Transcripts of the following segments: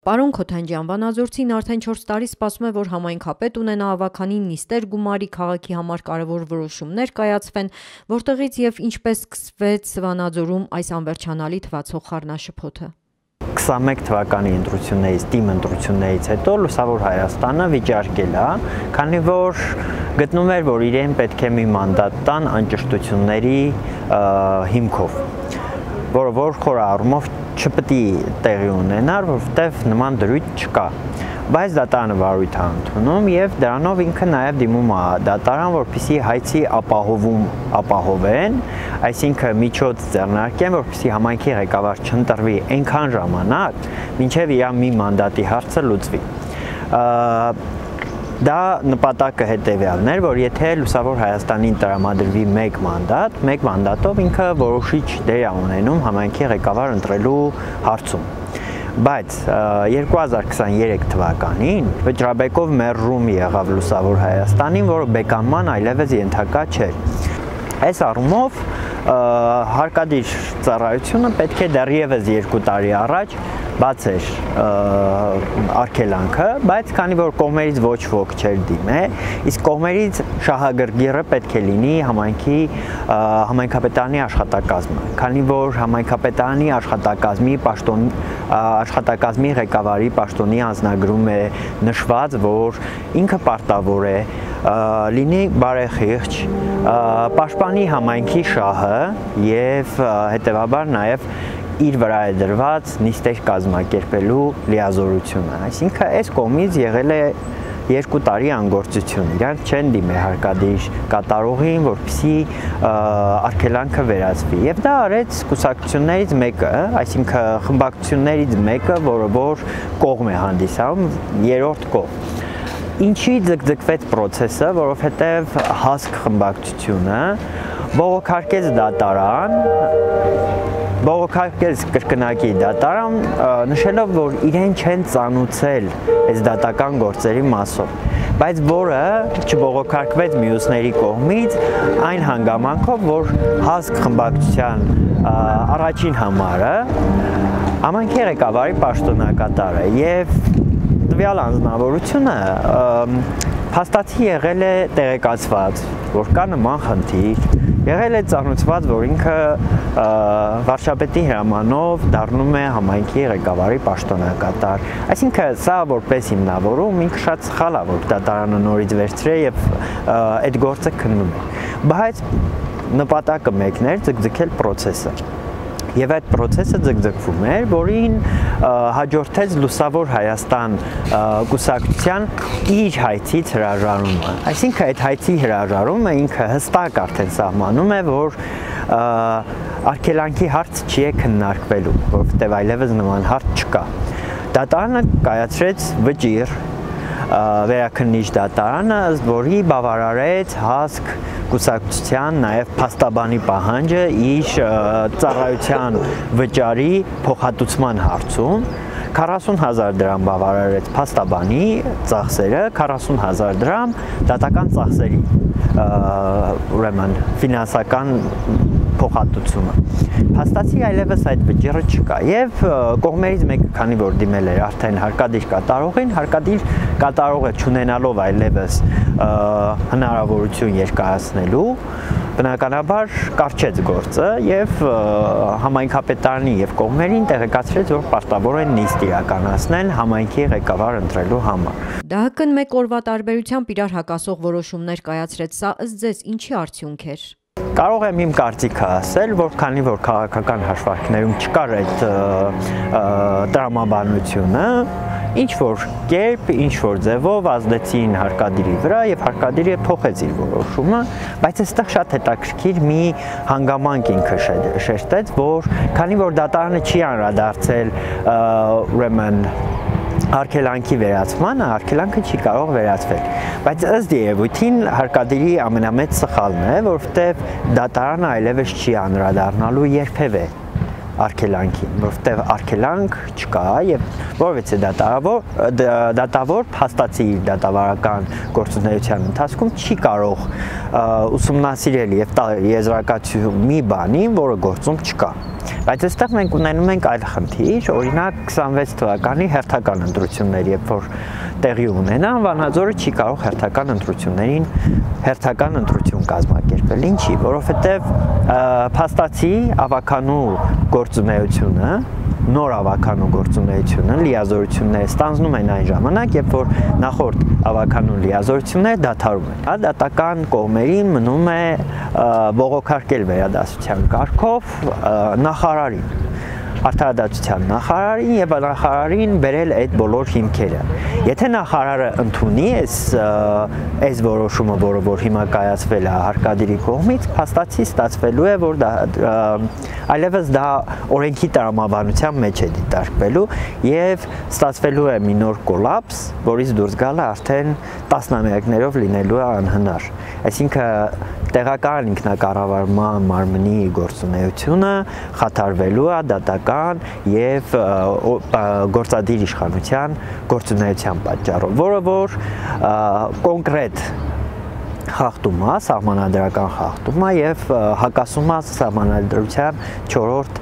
Պարոն Քոթանջյան, Վանաձորցին արդեն 4 տարի սպասում է, որ համայնքապետ ունենա, ավագանին նիստեր գումարի, քաղաքի համար կարևոր որոշումներ կայացվեն, որտեղից եւ ինչպես սկսվեց Վանաձորում այս անվերջանալի թվացող խառնաշփոթը։ 21 թվականի ընտրություններից, թիմ ընտրություններից հետո Լուսավոր Հայաստանը վիճարկել է, քանի որ գտնում էր, որ իրեն պետք է մի մանդատ տան անճշտությունների հիմքով, որ խոր առումով չպետք է տեղի ունենար, որովհետև նման դրույթ չկա։ Բայց դատարանը վարույթ է ընդունում եւ դրանով ինքը նաեւ դիմում է դատարան, որպեսզի հայցի ապահովեն, այսինքն միջոց ձեռնարկեն, որպեսզի համայնքի ղեկավար չընտրվի այնքան ժամանակ, մինչեւ իր մի մանդատի հարցը լուծվի։ Դա նպատակը հետևյալն էր, որ եթե Լուսավոր Հայաստանին տրամադրվի մեկ մանդատով ինքը որոշիչ դեր է ունենում համայնքի ղեկավար ընտրելու հարցում։ Բայց 2023 թվականին վճռաբեկով մերժում եղավ Լուսավոր Հայաստանին, որը բեկանման այլևս ենթակա չէր։ Այս առումով հարկադիր ծառայությունը պետք է դեռևս 2 տարի առաջ բացեր արգելանքը, բայց քանի որ կողմերից ոչ ոք չէր դիմել, իսկ կողմերից շահագրգիռը պետք է լինի համայնքապետարանի աշխատակազմը, քանի որ համայնքապետարանի աշխատակազմի ղեկավարի պաշտոնի անձնագրում է նշված, որ ինքը պարտավոր է լինի բարեխիղճ, պաշտպանի համայնքի շահը եւ հետեւաբար նաեւ իր վրա է դրված նիստեր կազմակերպելու լիազորությունը, այսինքն այս կողմից եղել է 2 տարի անգործություն, իրանք չեն դիմել հարկադիր կատարողին, որպեսզի արգելանքը վերացվի, եւ դա արեց կուսակցություններից մեկը, այսինքն խմբակցություններից մեկը, որ կողմ է հանդիսանում, երրորդ կողմ։ Ինչի ձգձգվեց process-ը, որովհետև հասկ խմբակցությունը բողոքարկեց դատարան, բողոքարկեց կրկնակի դատարան, նշելով, որ իրեն չեն ծանուցել այս դատական գործերի մասով, բայց որը չբողոքարկվեց մյուսների կողմից այն հանգամանքով, որ հասկ խմբակցության առաջին համարը համայնքի ղեկավարի պաշտոնակատար է եւ տվյալ անձնավորությունը փաստացի եղել է տեղեկացված, որ կա նման խնդիր, եղել է ծանուցված, որ ինքը վարչապետի հրամանով դառնում է համայնքի ղեկավարի պաշտոնակատար։ Այսինքն սա որպես հիմնավորում ինքը շատ սխալ է, որ դատարանը նորից վերցրել եւ այդ գործը քննում է։ Բայց նպատակը մեկն էր ձգձգել process-ը։ Եվ այդ process-ը ձգձգվում էր, որին հաջորդեց Լուսավոր Հայաստան կուսակցության իր հայցից հրաժարումը։ Այսինքն այդ հայցի հրաժարումը ինքը հստակ արդեն սահմանում է, որ արգելանքի հարց չի քննարկվելու, որովհետև այլևս նման հարց չկա։ Դատարանը կայացրեց վճիռ, վերաքննիչ դատարանը, ըստ որի բավարարեց հասկ կուսակցության նաև փաստաբանի պահանջը իր ծառայության վճարի փոխհատուցման հարցում 40,000 դրամ բավարարեց փաստաբանի ծախսերը, 40,000 դրամ դատական ծախսերի ուրեմն ֆինանսական փոխհատուցումը։ Փաստացի այլևս այդ վճիռը չկա եւ կողմերից մեկը, քանի որ դիմել էր արդեն հարկադիր կատարողին, հարկադիր կատարողը չունենալով այլևս հնարավորություն երկարացնելու, բնականաբար կարճեց գործը եւ համայնքապետարանի եւ կողմերին տեղեկացրեց, որ պարտավոր են նիստ իրականացնել համայնքի ղեկավար ընտրելու համար։ ԴՀԿ-ն մեկ օրվա տարբերությամբ իրար հակասող որոշումներ կայացրեց, սա ըստ ձեզ ինչի արդյունք էր։ Կարող եմ իմ կարծիքը ասել, որ քանի որ քաղաքական հաշվարկներում չկար այդ տրամաբանությունը, ինչ որ կերպ, ինչ որ ձևով ազդեցին հարկադիրի վրա եւ հարկադիրը փոխեց իր որոշումը, բայց այստեղ շատ հետաքրքիր մի հանգամանք ինքը շեշտեց, որ քանի որ դատարանը չի անդրադարձել ուրեմն արգելանքի վերացմանը, արգելանքը չի կարող վերացվել, բայց ըստ երևույթին հարկադիրի ամենամեծ սխալն է, որովհետև դատարանը այլևս չի անդրադառնալու երբևէ արգելանքին, որովհետև արգելանք չկա եւ որովհետեւ դատավոր փաստացի իր դատավարական գործունեության ընթացքում չի կարող ուսումնասիրել եւ տալ եզրակացություն մի բանի, որը գործում չկա։ Բայց այստեղ մենք ունենում ենք այլ խնդիր, օրինակ 26 թվականի հերթական ընտրություններ, երբ որ տեղի ունենան, Վանաձորը չի կարող հերթական ընտրություններին հերթական ընտրություն կազմակերպել։ Ինչի, որովհետև փաստացի ավականու գործունեությունը, նոր ավականու գործունեությունը, լիազորությունները ստանձնում են այն ժամանակ, երբ որ նախորդ ավականու լիազորությունները դադարում են։ Դատական կողմերին մնում է բողոքարկել վերադասության կարգով նախարարին, արդարադատության նախարարին եւ նախարարին բերել այդ բոլոր հիմքերը։ Եթե նախարարը ընդունի այս որոշումը, որ հիմա կայացվել է հարկադիրի կողմից, փաստացի ստացվելու է, որ այլևս դա օրենքի տրամաբանության մեջ է դիտարկվելու եւ ստացվելու է մի նոր կոլապս, որից դուրս գալը արդեն տասնամյակներով լինելու է անհնար։ Այսինքն տեղական ինքնակառավարման մարմնի գործունեությունը խաթարվելու է դատական եւ գործադիր իշխանության գործունեության պատճառով, որը որ կոնկրետ խախտում է, սահմանադրական խախտում է եւ հակասում է սահմանադրության 4-րդ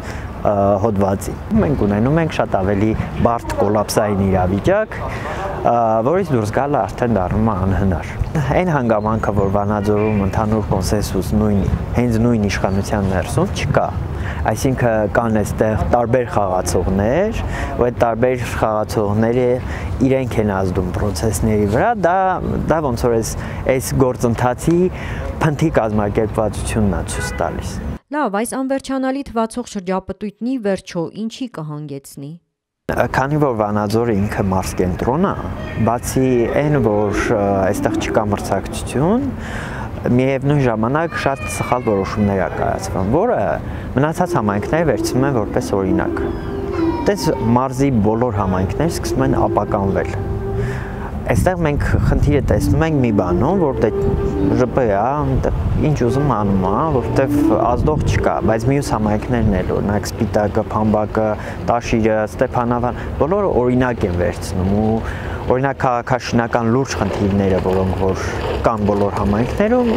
հոդվածին։ Մենք ունենում ենք շատ ավելի բարդ կոլապսային իրավիճակ, որից դուրս գալը արդեն դառնում է անհնար։ Այն հանգամանքը, որ Վանաձորում ընդհանուր կոնսենսուս հենց նույն իշխանության ներսում չկա, այսինքն կան այստեղ տարբեր խաղացողներ, ու այդ տարբեր խաղացողները իրենք են ազդում process-ների վրա, դա ոնց որ այս գործընթացի փնթի կազմակերպվածությունն է ցույց տալիս։ Լավ, այս անվերջանալի թվացող շրջապտույտն ի վերջո ինչի կհանգեցնի։ Քանի որ Վանաձորը ինքը մարզ կենտրոն է, բացի այն, որ այստեղ չկա մրցակցություն, միևնույն ժամանակ շատ սխալ որոշումներ է կայացվում, որը մնացած համայնքները վերցնում են որպես օրինակ։ Դες մարզի բոլոր համայնքները սկսում են ապականվել։ Այստեղ մենք խնդիրը տեսնում ենք մի բանում, որտեղ ԺՊ-ը ինչ ուզում անում է, որտեղ ազդող չկա, բայց մյուս համայնքներն էլ, օրինակ Սպիտակը, Փամբակը, Տաշիրը, Ստեփանավան, բոլորը օրինակ են վերցնում ու օրինակ քաղաքաշինական լուրջ խնդիրները, որոնք որ կան բոլոր համայնքներում,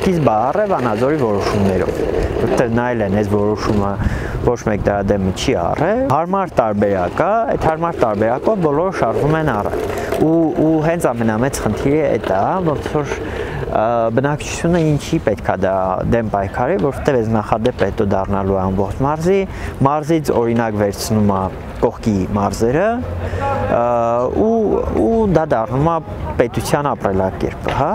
սկիզբը առ է Վանաձորի որոշումներով, որտեղ նայել են այս որոշումը ոչ մեկ դրա դեմը չի առել, հարմար տարբերակ է, այդ հարմար տարբերակով բոլորը շարժվում են առել։ Ու հենց ամենամեծ խնդիրը այդ է, ոնց որ բնակչությունը ինչի պետք է դա դեմ պայքարի, որովհետև այս նախադեպը հետո դառնալու է ամբողջ մարզից օրինակ վերցնում է կողքի մարզերը ու դա դառնում է պետության ապրելակերպը, հա։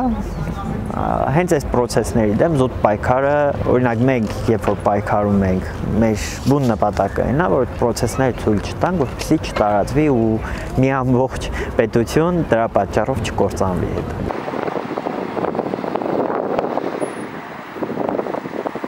Հենց այս process-ների դեմ զուտ պայքարը, օրինակ մենք, երբ որ պայքարում ենք, մեր բուն նպատակը այն է, որ այդ process-ները ցույց չտանք, որպեսզի չտարածվի ու մի ամբողջ պետություն դրա պատճառով չկործանվի հետո։